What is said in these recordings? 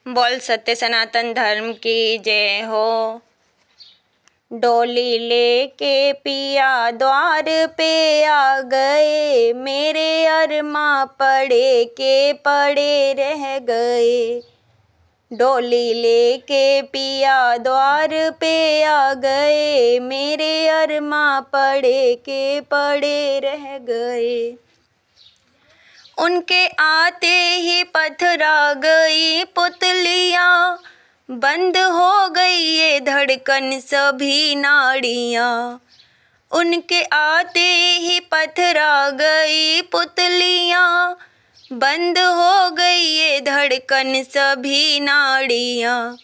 बोल सत्य सनातन धर्म की जय हो। डोली लेके पिया द्वार पे आ गए, मेरे अरमा पड़े के पड़े रह गए। डोली लेके पिया द्वार पे आ गए, मेरे अरमा पड़े के पड़े रह गए। उनके आते ही पथरा गई पुतलियाँ, बंद हो गई ये धड़कन सभी नाड़ियाँ। उनके आते ही पथरा गई पुतलियाँ, बंद हो गई ये धड़कन सभी नाड़ियाँ।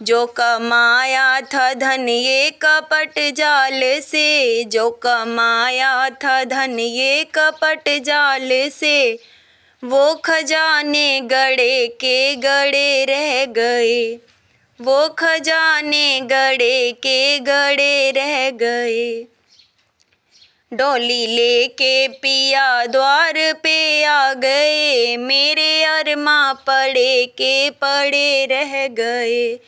जो कमाया था धन ये कपट जाल से, जो कमाया था धन ये कपट जाल से, वो खजाने गड़े के गड़े रह गए। वो खजाने गड़े के गड़े रह गए। डोली लेके पिया द्वार पे आ गए, मेरे अरमा पड़े के पड़े रह गए।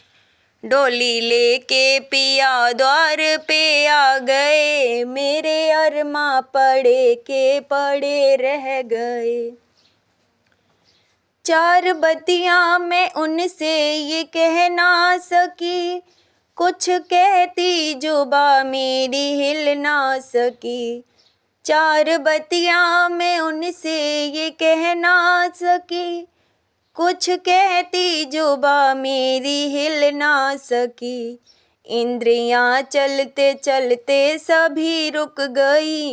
डोली लेके पिया द्वार पे आ गए, मेरे अरमा पड़े के पड़े रह गए। चार बत्तियां मैं उनसे ये कह ना सकी, कुछ कहती जुबा मेरी हिल ना सकी। चार बत्तियां मैं उनसे ये कह ना सकी, कुछ कहती जुबा मेरी हिल ना सकी। इंद्रियां चलते चलते सभी रुक गई,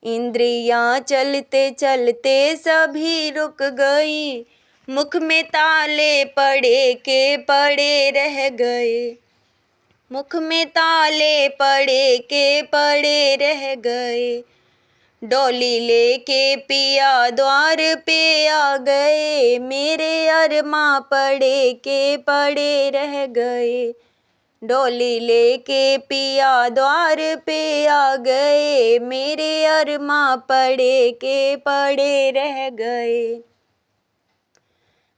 इंद्रियां चलते चलते सभी रुक गई। मुख में ताले पड़े के पड़े रह गए, मुख में ताले पड़े के पड़े रह गए। डोली लेके पिया द्वार पे आ गए, मेरे अरमा पड़े के पड़े रह गए। डोली लेके पिया द्वार पे आ गए, मेरे अरमा पड़े के पड़े रह गए।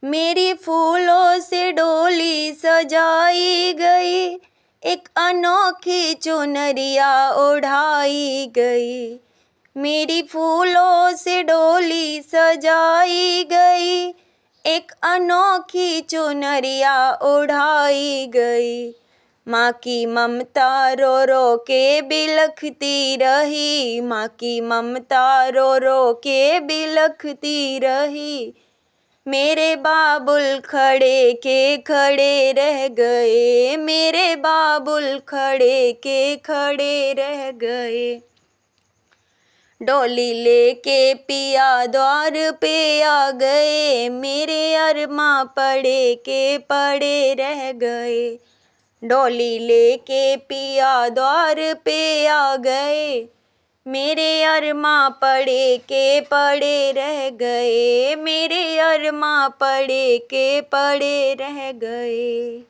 मेरी फूलों से डोली सजाई गई, एक अनोखी चुनरिया ओढ़ाई गई। मेरी फूलों से डोली सजाई गई, एक अनोखी चुनरिया ओढ़ाई गई। माँ की ममता रो रो के बिलखती रही, माँ की ममता रो रो के बिलखती रही। मेरे बाबुल खड़े के खड़े रह गए, मेरे बाबुल खड़े के खड़े रह गए। डोली लेके पिया द्वार पे आ गए, मेरे अरमा पड़े के पड़े रह गए। डोली लेके पिया द्वार पे आ गए, मेरे अरमा पड़े के पड़े रह गए, मेरे अरमा पड़े के पड़े रह गए।